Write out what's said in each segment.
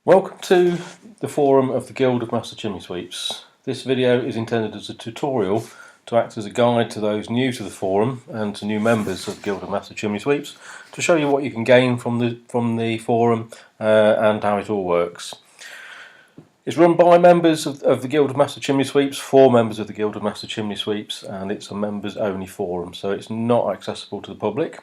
Welcome to the forum of the Guild of Master Chimney Sweeps. This video is intended as a tutorial to act as a guide to those new to the forum and to new members of the Guild of Master Chimney Sweeps to show you what you can gain from the forum and how it all works. It's run by members of the Guild of Master Chimney Sweeps, for members of the Guild of Master Chimney Sweeps, and it's a members only forum, so it's not accessible to the public.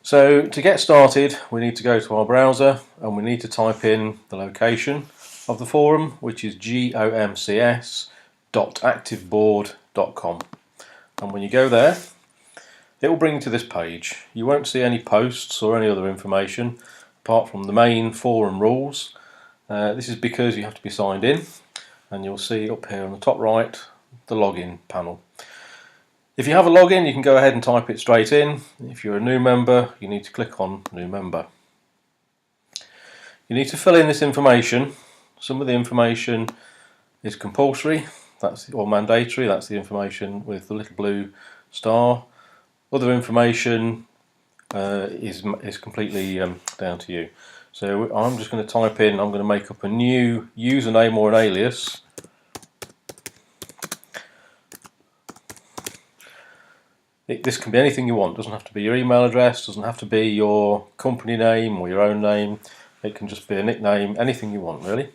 So to get started, we need to go to our browser and we need to type in the location of the forum, which is gomcs.activeboard.com. And when you go there, it will bring you to this page. You won't see any posts or any other information apart from the main forum rules. This is because you have to be signed in, and you'll see up here on the top right the login panel. If you have a login, you can go ahead and type it straight in. If you're a new member, you need to click on New Member. You need to fill in this information. Some of the information is compulsory, or mandatory. That's the information with the little blue star. Other information is completely down to you. So I'm just going to type in, I'm going to make up a new username or an alias. This can be anything you want. It doesn't have to be your email address, doesn't have to be your company name or your own name. It can just be a nickname, anything you want really.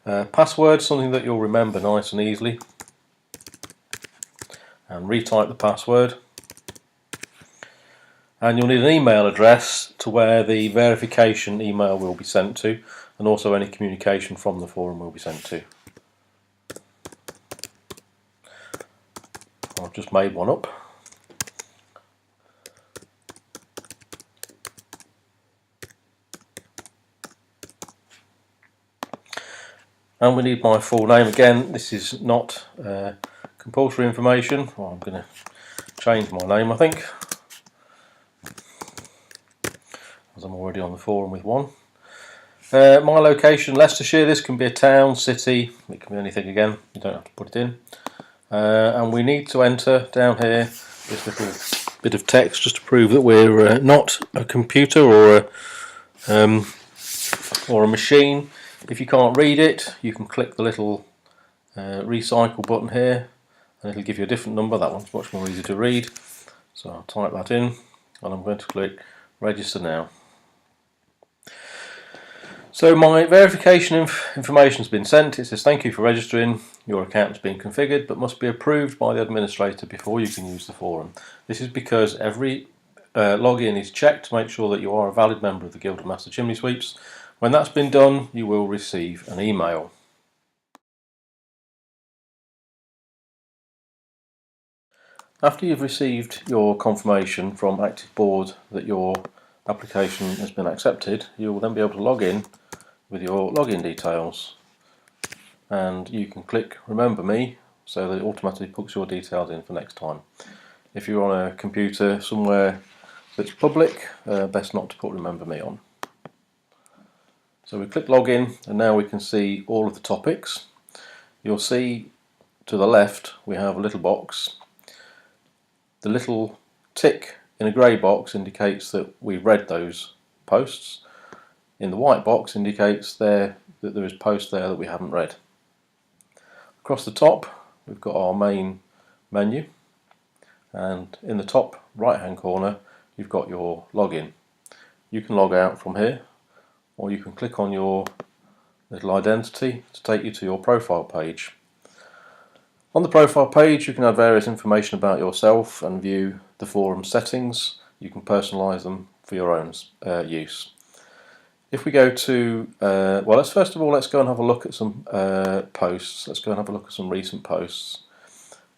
Password, something that you'll remember nice and easily. And retype the password. And you'll need an email address to where the verification email will be sent to, and also any communication from the forum will be sent to. I've just made one up. And we need my full name again. This is not compulsory information. Well, I'm going to change my name, I think, as I'm already on the forum with one. My location, Leicestershire. This can be a town, city, it can be anything again. You don't have to put it in. And we need to enter down here this little bit of text just to prove that we're not a computer or a machine. If you can't read it, you can click the little recycle button here and it'll give you a different number. That one's much more easy to read. So I'll type that in and I'm going to click register now. So my verification information has been sent. It says thank you for registering. Your account has been configured but must be approved by the administrator before you can use the forum. This is because every login is checked to make sure that you are a valid member of the Guild of Master Chimney Sweeps. When that's been done, you will receive an email. After you've received your confirmation from ActiveBoard that your application has been accepted, you will then be able to log in with your login details. And you can click Remember Me so that it automatically puts your details in for next time. If you're on a computer somewhere that's public, best not to put Remember Me on. So we click login and now we can see all of the topics. You'll see to the left we have a little box. The little tick in a grey box indicates that we've read those posts. In the white box indicates that there is posts there that we haven't read. Across the top we've got our main menu, and in the top right hand corner you've got your login. You can log out from here, or you can click on your little identity to take you to your profile page. On the profile page you can add various information about yourself and view the forum settings. You can personalise them for your own use. If we go to, well, first of all let's go and have a look at some posts. Let's go and have a look at some recent posts.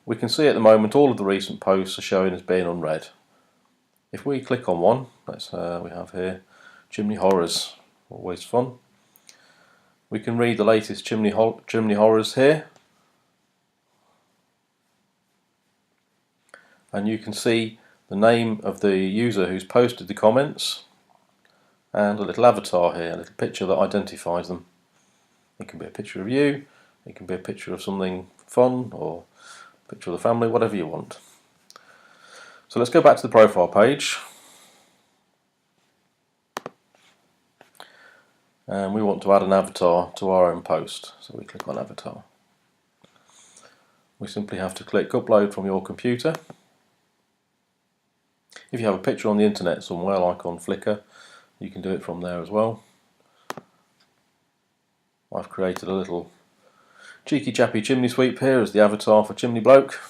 We can see at the moment all of the recent posts are showing as being unread. If we click on one, we have here Chimney Horrors. Always fun. We can read the latest chimney horrors here, and you can see the name of the user who's posted the comments and a little avatar here, a little picture that identifies them. It can be a picture of you, it can be a picture of something fun, or a picture of the family, whatever you want. So let's go back to the profile page. and we want to add an avatar to our own post, so we click on avatar. We simply have to click upload from your computer. If you have a picture on the internet somewhere, like on Flickr, you can do it from there as well. I've created a little cheeky chappy chimney sweep here as the avatar for Chimney Bloke,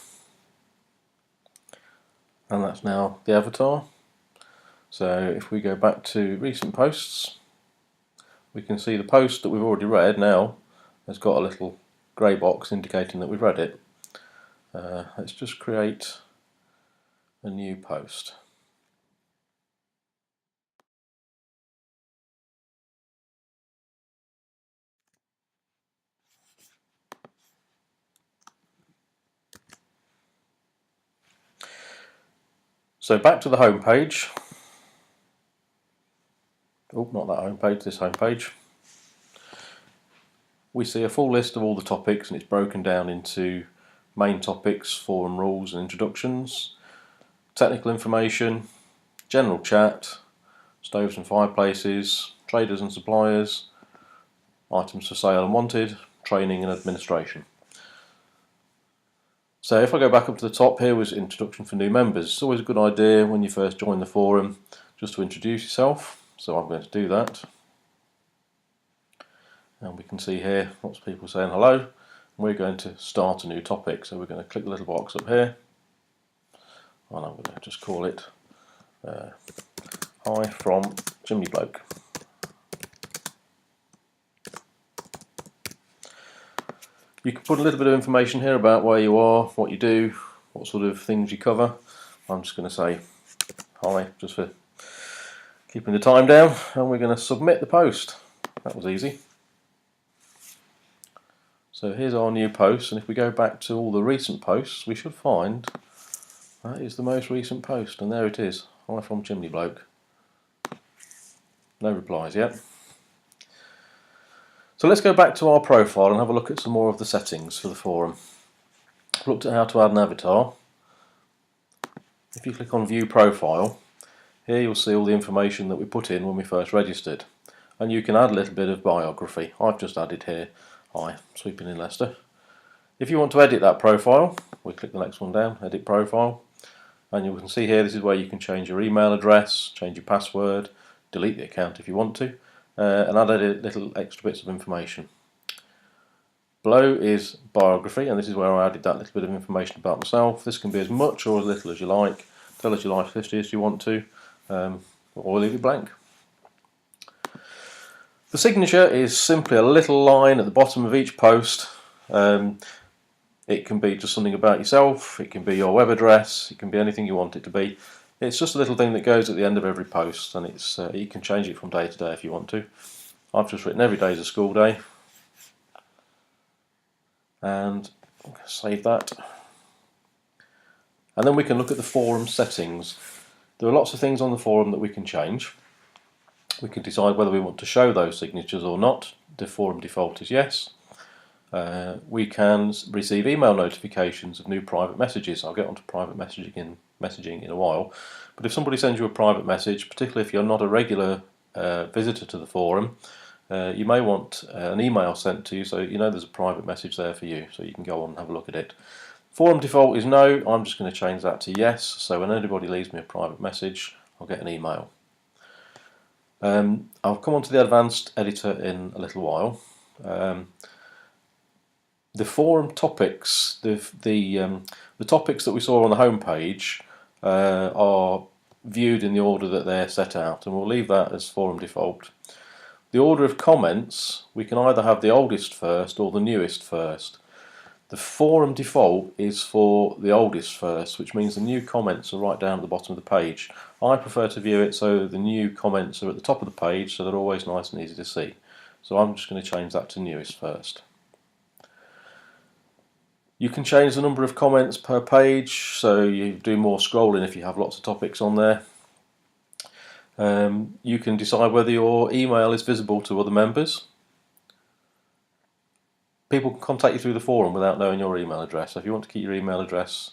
and that's now the avatar. So if we go back to recent posts, we can see the post that we've already read now has got a little grey box indicating that we've read it. Let's just create a new post. So back to the home page. Oh, not that home page, this home page. We see a full list of all the topics, and it's broken down into main topics, forum rules and introductions, technical information, general chat, stoves and fireplaces, traders and suppliers, items for sale and wanted, training and administration. So if I go back up to the top, here was introduction for new members. It's always a good idea when you first join the forum just to introduce yourself. So I'm going to do that. And we can see here lots of people saying hello. And we're going to start a new topic. So we're going to click the little box up here. And I'm going to just call it Hi from Chimney Bloke. You can put a little bit of information here about where you are, what you do, what sort of things you cover. I'm just going to say hi, just for keeping the time down, and we're going to submit the post. That was easy. So here's our new post, and if we go back to all the recent posts, we should find that is the most recent post, and there it is. Hi from Chimney Bloke. No replies yet. So let's go back to our profile and have a look at some more of the settings for the forum. I've looked at how to add an avatar. If you click on View Profile, here you'll see all the information that we put in when we first registered. And you can add a little bit of biography. I've just added here, hi, Sweeping in Leicester. If you want to edit that profile, we click the next one down, Edit Profile. And you can see here, this is where you can change your email address, change your password, delete the account if you want to, and add little extra bits of information. Below is biography, and this is where I added that little bit of information about myself. This can be as much or as little as you like. Tell us your life history if you want to, or leave it blank. The signature is simply a little line at the bottom of each post. It can be just something about yourself, it can be your web address, it can be anything you want it to be. It's just a little thing that goes at the end of every post, and it's you can change it from day to day if you want to. I've just written every day is a school day, and save that. And then we can look at the forum settings. There are lots of things on the forum that we can change. We can decide whether we want to show those signatures or not. The forum default is yes. We can receive email notifications of new private messages. I'll get onto private messaging in a while. But if somebody sends you a private message, particularly if you're not a regular visitor to the forum, you may want an email sent to you so you know there's a private message there for you, so you can go on and have a look at it. Forum default is no. I'm just going to change that to yes, so when anybody leaves me a private message, I'll get an email. I'll come on to the advanced editor in a little while. The forum topics, the topics that we saw on the home page are viewed in the order that they're set out, and we'll leave that as forum default. The order of comments, we can either have the oldest first or the newest first. The forum default is for the oldest first, which means the new comments are right down at the bottom of the page. I prefer to view it so the new comments are at the top of the page, so they're always nice and easy to see. So I'm just going to change that to newest first. You can change the number of comments per page, so you do more scrolling if you have lots of topics on there. You can decide whether your email is visible to other members. People can contact you through the forum without knowing your email address. So if you want to keep your email address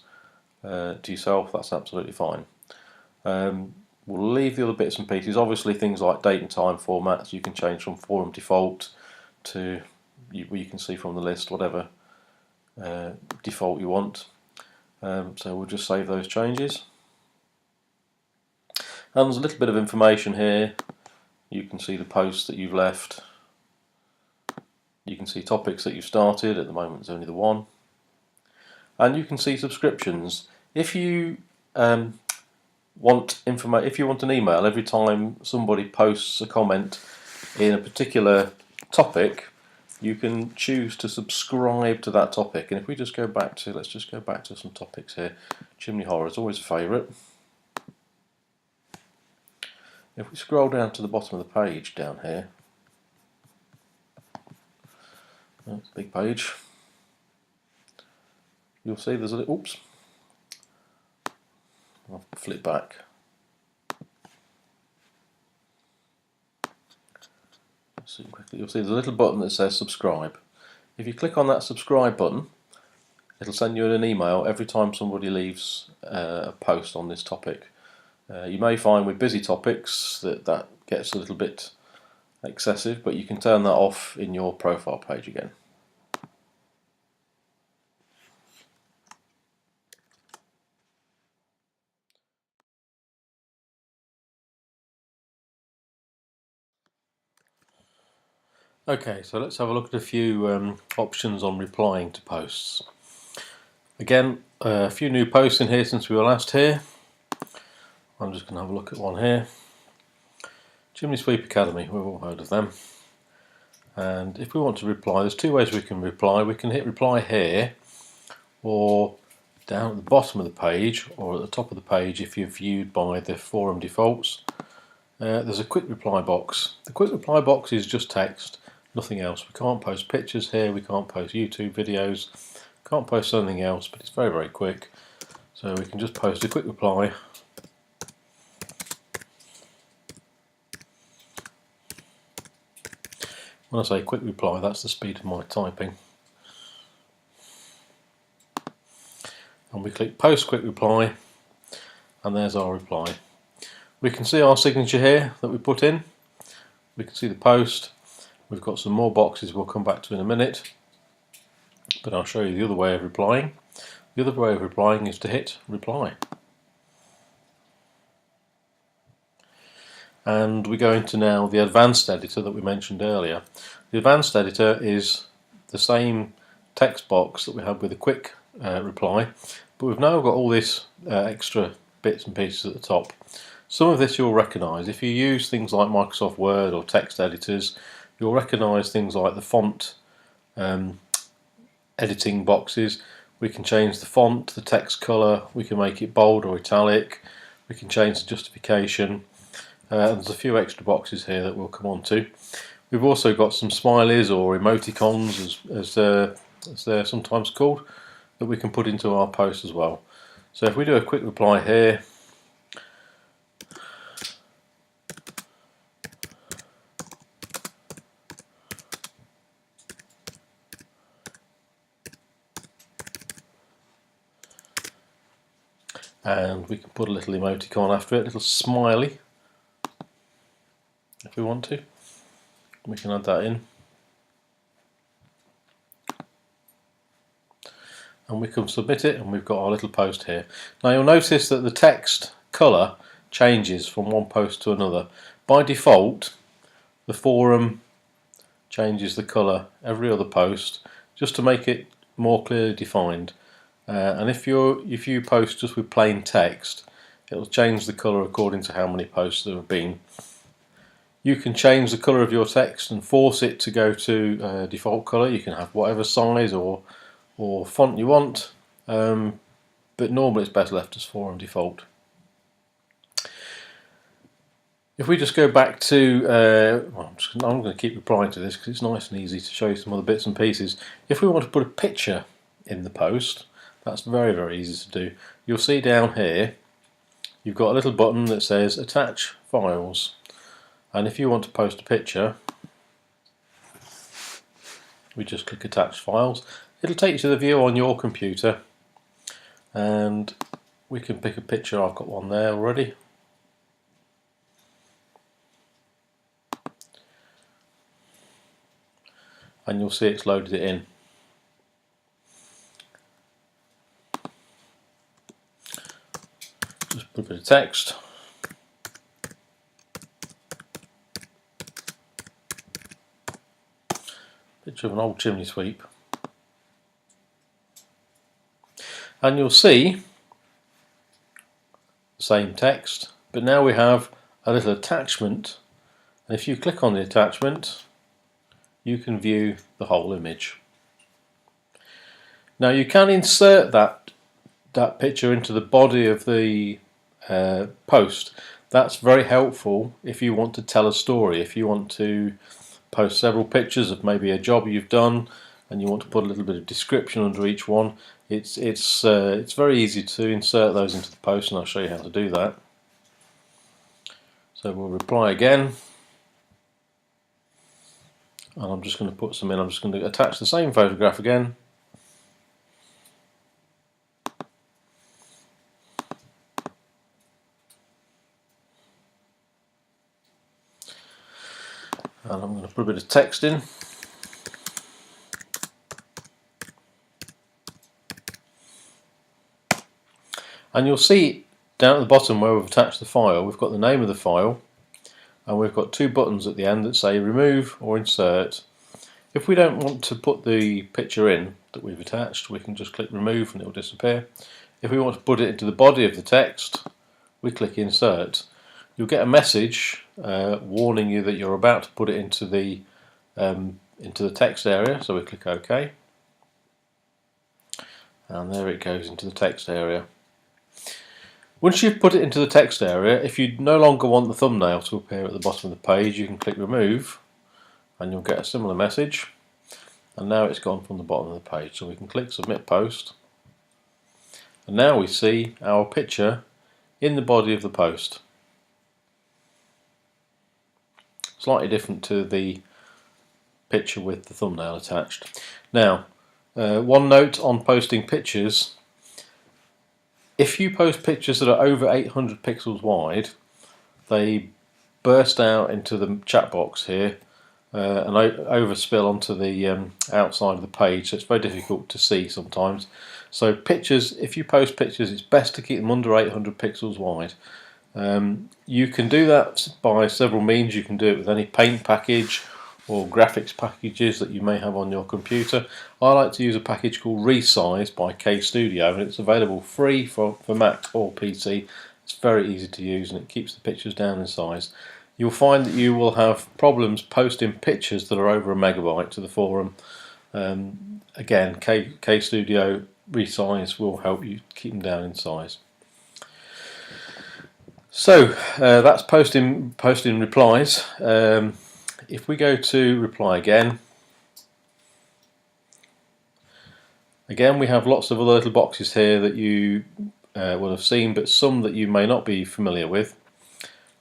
to yourself, that's absolutely fine. We'll leave the other bits and pieces. Obviously things like date and time formats you can change from forum default to you can see from the list whatever default you want. So we'll just save those changes. And there's a little bit of information here. You can see the posts that you've left. You can see topics that you've started. At the moment there's only the one. And you can see subscriptions. If you if you want an email every time somebody posts a comment in a particular topic, you can choose to subscribe to that topic. And if we just go back to, let's just go back to some topics here. Chimney horror is always a favourite. If we scroll down to the bottom of the page down here, that's a big page, you'll see there's a little, oops, I'll flip back. See quickly, you'll see there's a little button that says subscribe. If you click on that subscribe button, it'll send you an email every time somebody leaves a post on this topic. You may find with busy topics that gets a little bit excessive, but you can turn that off in your profile page again. Okay, so let's have a look at a few options on replying to posts. Again, a few new posts in here since we were last here. I'm just going to have a look at one here. Chimney Sweep Academy, we've all heard of them. And if we want to reply, there's two ways we can reply. We can hit reply here, or down at the bottom of the page, or at the top of the page if you're viewed by the forum defaults. There's a quick reply box. The quick reply box is just text, nothing else. We can't post pictures here, we can't post YouTube videos, can't post anything else, but it's very, very quick. So we can just post a quick reply. When I say quick reply, that's the speed of my typing. And we click post quick reply, and there's our reply. We can see our signature here that we put in. We can see the post. We've got some more boxes we'll come back to in a minute, but I'll show you the other way of replying. The other way of replying is to hit reply. And we go into now the advanced editor that we mentioned earlier. The advanced editor is the same text box that we had with a quick reply, but we've now got all this extra bits and pieces at the top. Some of this you'll recognise. If you use things like Microsoft Word or text editors, you'll recognise things like the font editing boxes. We can change the font, the text colour, we can make it bold or italic, we can change the justification. There's a few extra boxes here that we'll come on to. We've also got some smileys or emoticons, as they're sometimes called, that we can put into our post as well. So if we do a quick reply here, and we can put a little emoticon after it, a little smiley, if we want to. We can add that in. And we can submit it, and we've got our little post here. Now you'll notice that the text colour changes from one post to another. By default, the forum changes the colour every other post just to make it more clearly defined. And if you post just with plain text, it'll change the colour according to how many posts there have been. You can change the colour of your text and force it to go to default colour. You can have whatever size or font you want, but normally it's better left as forum default. If we just go back to, I'm going to keep replying to this because it's nice and easy to show you some other bits and pieces. If we want to put a picture in the post, that's very, very easy to do. You'll see down here, you've got a little button that says attach files. And if you want to post a picture, we just click attach files. It'll take you to the view on your computer, and we can pick a picture. I've got one there already. and you'll see it's loaded it in. Just put a bit of text. Picture of an old chimney sweep. And you'll see the same text, but now we have a little attachment, and if you click on the attachment you can view the whole image. Now you can insert that picture into the body of the post. That's very helpful if you want to tell a story, if you want to post several pictures of maybe a job you've done and you want to put a little bit of description under each one. It's very easy to insert those into the post, and I'll show you how to do that. So we'll reply again, and I'm just going to put some in. I'm just going to attach the same photograph again. And I'm going to put a bit of text in. And you'll see down at the bottom where we've attached the file, we've got the name of the file, and we've got two buttons at the end that say remove or insert. If we don't want to put the picture in that we've attached, we can just click remove and it will disappear. If we want to put it into the body of the text, we click insert. You'll get a message warning you that you're about to put it into the text area, so we click OK, and there it goes into the text area. Once you've put it into the text area, if you no longer want the thumbnail to appear at the bottom of the page, you can click remove and you'll get a similar message, and now it's gone from the bottom of the page. So we can click submit post, and now we see our picture in the body of the post. Slightly different to the picture with the thumbnail attached. Now, one note on posting pictures: if you post pictures that are over 800 pixels wide, they burst out into the chat box here and overspill onto the outside of the page, so it's very difficult to see sometimes. So pictures, if you post pictures, it's best to keep them under 800 pixels wide. You can do that by several means. You can do it with any paint package or graphics packages that you may have on your computer. I like to use a package called Resize by KStudio, and it's available free for Mac or PC. It's very easy to use and it keeps the pictures down in size. You'll find that you will have problems posting pictures that are over a megabyte to the forum. Again, KStudio Resize will help you keep them down in size. So that's posting replies. If we go to reply again, we have lots of other little boxes here that you will have seen, but some that you may not be familiar with.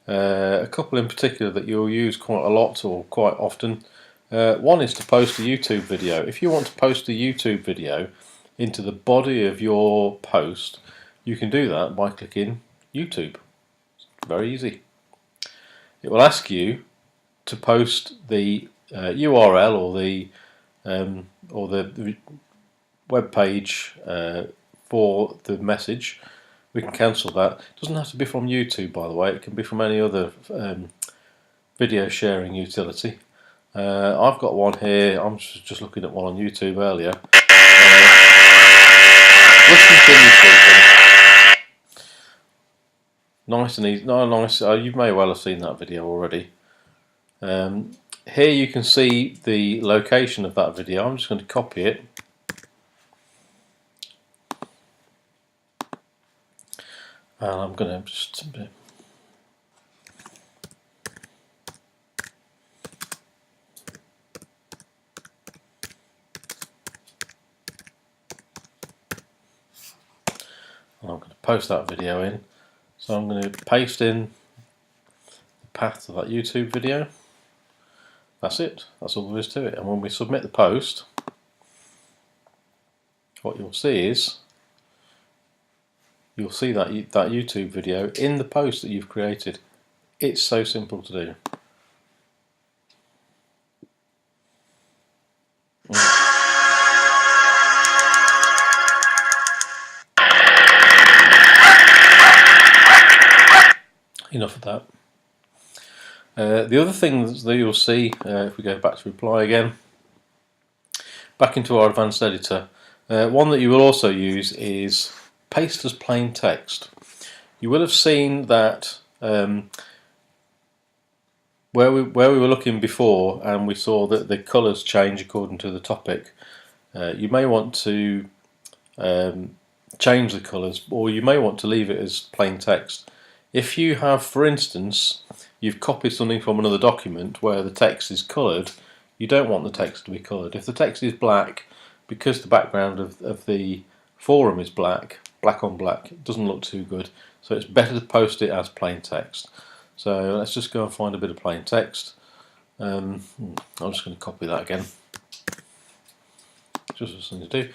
A couple in particular that you'll use quite a lot or quite often. One is to post a YouTube video. If you want to post a YouTube video into the body of your post, you can do that by clicking YouTube. It's very easy. It will ask you to post the URL or the web page for the message. We can cancel that. It doesn't have to be from YouTube, by the way. It can be from any other video sharing utility. I've got one here. I'm just looking at one on YouTube earlier. Nice and easy. No, nice. You may well have seen that video already. Here you can see the location of that video. I'm just going to copy it. And I'm going to just post that video in. So I'm going to paste in the path to that YouTube video. That's it. That's all there is to it. And when we submit the post, what you'll see is you'll see that YouTube video in the post that you've created. It's so simple to do. enough of that. The other things that you'll see, if we go back to reply again, back into our advanced editor, one that you will also use is paste as plain text. You will have seen that where we were looking before and we saw that the colours change according to the topic, you may want to change the colours, or you may want to leave it as plain text. If you have, for instance, you've copied something from another document where the text is coloured, you don't want the text to be coloured. If the text is black, because the background of the forum is black on black, it doesn't look too good. So it's better to post it as plain text. So let's just go and find a bit of plain text. I'm just going to copy that again. Just something to do.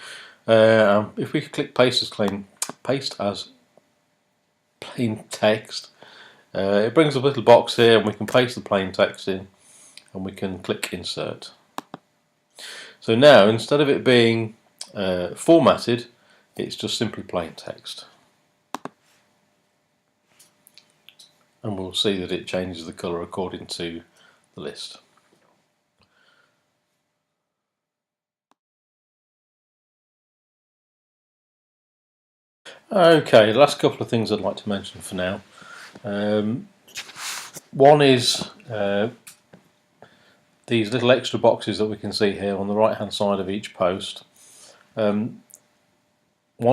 If we click paste as plain text, it brings up a little box here, and we can paste the plain text in, and we can click insert. So now, instead of it being formatted, it's just simply plain text. And we'll see that it changes the colour according to the list. Okay, the last couple of things I'd like to mention for now. One is these little extra boxes that we can see here on the right hand side of each post. One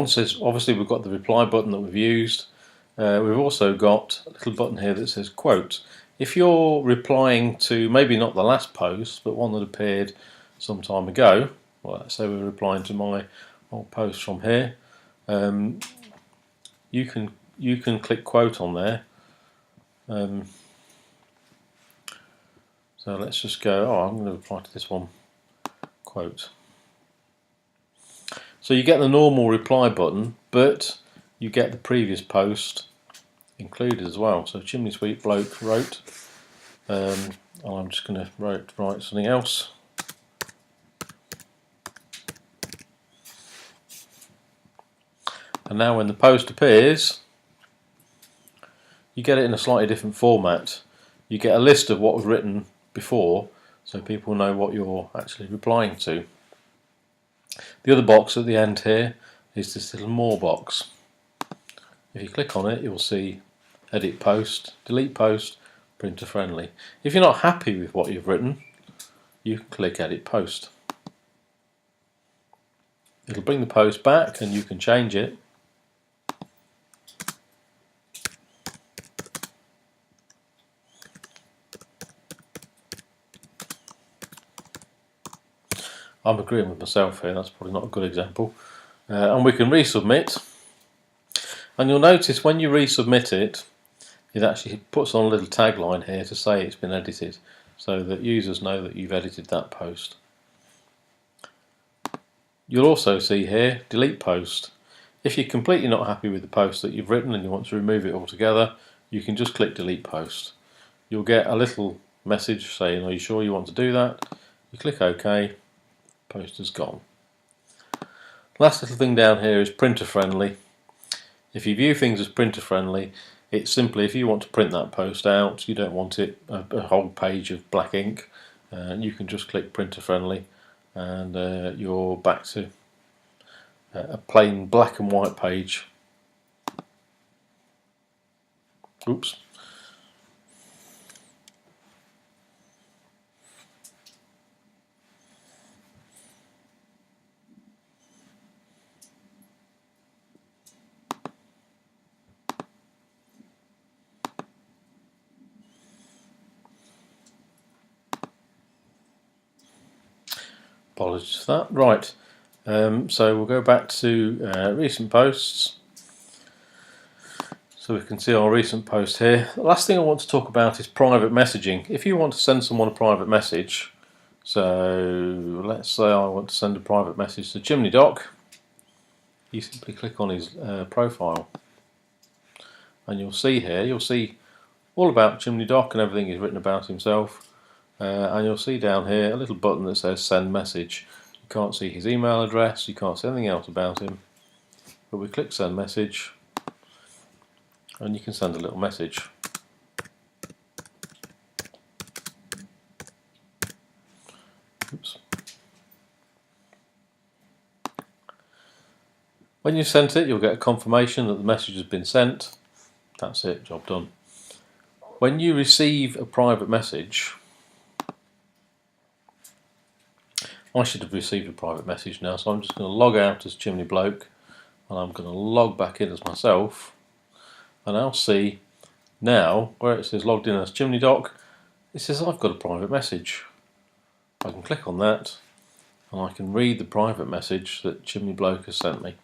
says, obviously we've got the reply button that we've used. We've also got a little button here that says quotes. If you're replying to maybe not the last post, but one that appeared some time ago, well, let's say we're replying to my old post from here, you can click quote on there. So let's just go, I'm going to reply to this one, quote. So you get the normal reply button, but you get the previous post included as well. So Chimney Sweep Bloke wrote, and I'm just going to write something else. And now when the post appears, you get it in a slightly different format. You get a list of what was written before, so people know what you're actually replying to. The other box at the end here is this little more box. If you click on it, you'll see edit post, delete post, printer friendly. If you're not happy with what you've written, you can click edit post. It'll bring the post back and you can change it. I'm agreeing with myself here, that's probably not a good example. And we can resubmit. And you'll notice when you resubmit it, it actually puts on a little tagline here to say it's been edited, so that users know that you've edited that post. You'll also see here, delete post. If you're completely not happy with the post that you've written and you want to remove it altogether, you can just click delete post. You'll get a little message saying, are you sure you want to do that? You click OK, post is gone. Last little thing down here is printer friendly. If you view things as printer friendly, it's simply if you want to print that post out, you don't want it a whole page of black ink, you can just click printer friendly and you're back to a plain black and white page. Oops. Apologies for that. Right, so we'll go back to recent posts. So we can see our recent post here. The last thing I want to talk about is private messaging. If you want to send someone a private message, so let's say I want to send a private message to Chimney Doc, you simply click on his profile. And you'll see here, you'll see all about Chimney Doc and everything he's written about himself. And you'll see down here a little button that says send message. You can't see his email address, you can't see anything else about him, but we click send message and you can send a little message. Oops. When you sent it, you'll get a confirmation that the message has been sent. That's it, job done. When you receive a private message, I should have received a private message now, so I'm just going to log out as Chimney Bloke and I'm going to log back in as myself, and I'll see now where it says logged in as Chimney Doc, it says I've got a private message. I can click on that and I can read the private message that Chimney Bloke has sent me.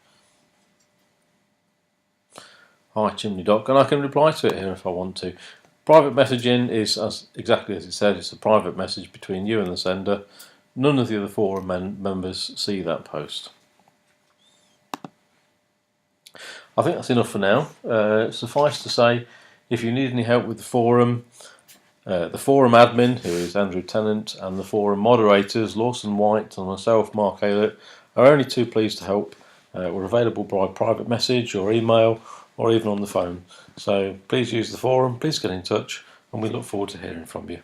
Hi Chimney Doc, and I can reply to it here if I want to. Private messaging is exactly as it says, it's a private message between you and the sender. None of the other forum members see that post. I think that's enough for now. Suffice to say, if you need any help with the forum admin, who is Andrew Tennant, and the forum moderators, Lawson White and myself, Mark Aylett, are only too pleased to help. We're available by private message or email or even on the phone. So please use the forum, please get in touch, and we look forward to hearing from you.